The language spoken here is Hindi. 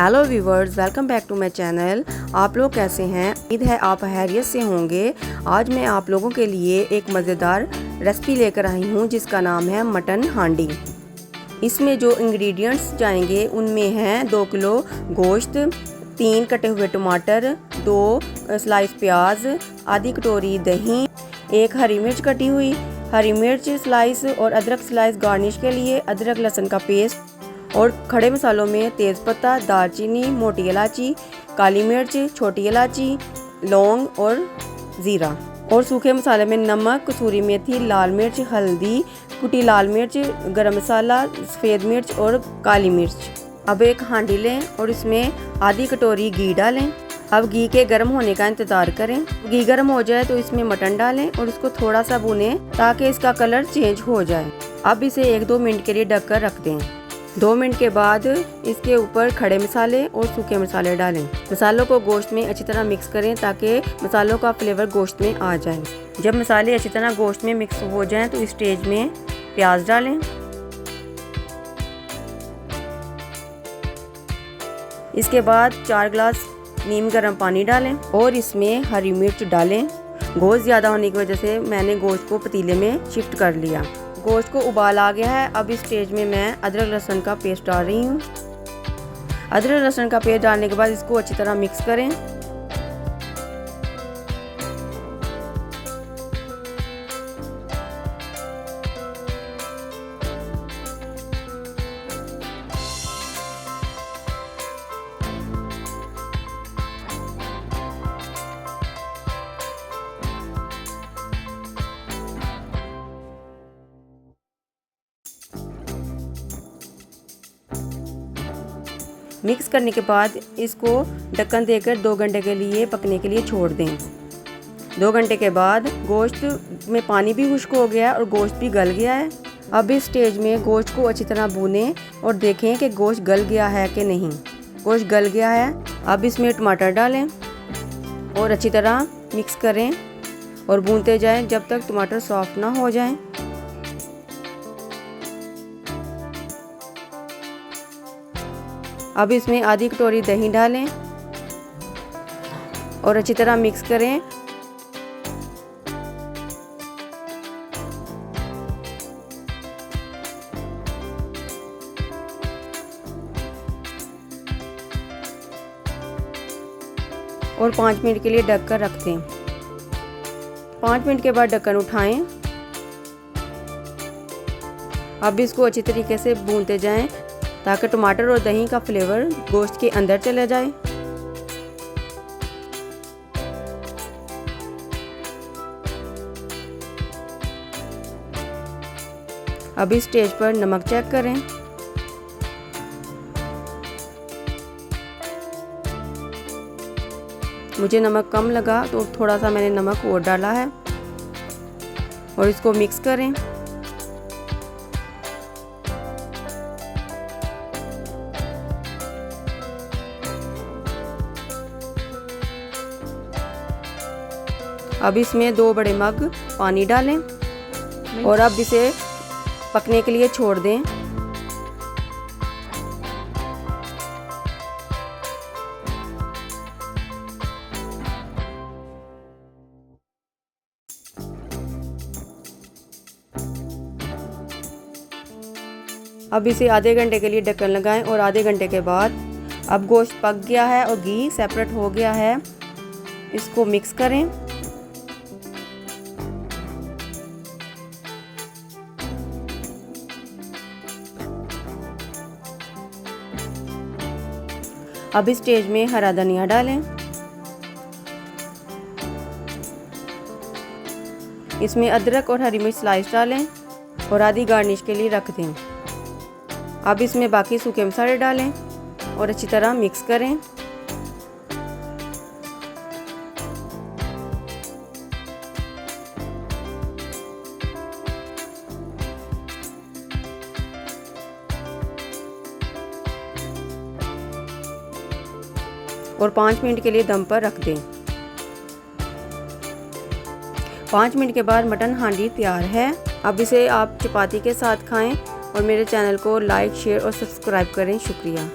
Hello viewers, welcome back to my channel. आप लोग कैसे हैं? उम्मीद है आप खैरियत से होंगे। आज मैं आप लोगों के लिए एक मज़ेदार रेसिपी लेकर आई हूं जिसका नाम है मटन हांडी। इसमें जो इंग्रेडिएंट्स जाएंगे उनमें हैं 2 किलो गोश्त, 3 कटे हुए टमाटर, 2 स्लाइस प्याज, आधी कटोरी दही, 1 हरी मिर्च कटी हुई, हरी मिर्च स्लाइस और अदरक स्लाइस गार्निश के लिए, अदरक लहसुन का पेस्ट और खड़े मसालों में तेज़पत्ता, दालचीनी, मोटी इलायची, काली मिर्च, छोटी इलायची, लौंग और ज़ीरा। और सूखे मसाले में नमक, कसूरी मेथी, लाल मिर्च, हल्दी, कुटी लाल मिर्च, गरम मसाला, सफ़ेद मिर्च और काली मिर्च। अब एक हांडी लें और इसमें आधी कटोरी घी डालें। अब घी के गर्म होने का इंतज़ार करें। घी गर्म हो जाए तो इसमें मटन डालें और इसको थोड़ा सा भूनें ताकि इसका कलर चेंज हो जाए। अब इसे 1-2 मिनट के लिए ढककर रख दें। 2 मिनट के बाद इसके ऊपर खड़े मसाले और सूखे मसाले डालें। मसालों को गोश्त में अच्छी तरह मिक्स करें ताकि मसालों का फ्लेवर गोश्त में आ जाए। जब मसाले अच्छी तरह गोश्त में मिक्स हो जाएं तो इस स्टेज में प्याज डालें। इसके बाद 4 गिलास नीम गर्म पानी डालें और इसमें हरी मिर्च डालें। गोश्त ज़्यादा होने की वजह से मैंने गोश्त को पतीले में शिफ्ट कर लिया। गोश्त को उबाल आ गया है। अब इस स्टेज में मैं अदरक लहसुन का पेस्ट डाल रही हूँ। अदरक लहसुन का पेस्ट डालने के बाद इसको अच्छी तरह मिक्स करें। मिक्स करने के बाद इसको ढक्कन देकर 2 घंटे के लिए पकने के लिए छोड़ दें। 2 घंटे के बाद गोश्त में पानी भी खुश्क हो गया है और गोश्त भी गल गया है। अब इस स्टेज में गोश्त को अच्छी तरह भूनें और देखें कि गोश्त गल गया है कि नहीं। गोश्त गल गया है। अब इसमें टमाटर डालें और अच्छी तरह मिक्स करें और भूनते जाएं जब तक टमाटर सॉफ्ट ना हो जाएं। अब इसमें आधी कटोरी दही डालें और अच्छी तरह मिक्स करें। और 5 मिनट के लिए ढककर रख दें। 5 मिनट के बाद ढक्कन उठाएं। अब इसको अच्छी तरीके से भूनते जाएं ताकि टमाटर और दही का फ्लेवर गोश्त के अंदर चला जाए। अब इस स्टेज पर नमक चेक करें। मुझे नमक कम लगा तो थोड़ा सा मैंने नमक और डाला है और इसको मिक्स करें। अब इसमें 2 बड़े मग पानी डालें और अब इसे पकने के लिए छोड़ दें। अब इसे आधे घंटे के लिए ढक्कन लगाएं और आधे घंटे के बाद अब गोश्त पक गया है और घी सेपरेट हो गया है। इसको मिक्स करें। अब इस स्टेज में हरा धनिया डालें। इसमें अदरक और हरी मिर्च स्लाइस डालें और आधी गार्निश के लिए रख दें। अब इसमें बाकी सूखे मसाले डालें और अच्छी तरह मिक्स करें। और 5 मिनट के लिए दम पर रख दें। 5 मिनट के बाद मटन हांडी तैयार है। अब इसे आप चपाती के साथ खाएं और मेरे चैनल को लाइक, शेयर और सब्सक्राइब करें। शुक्रिया।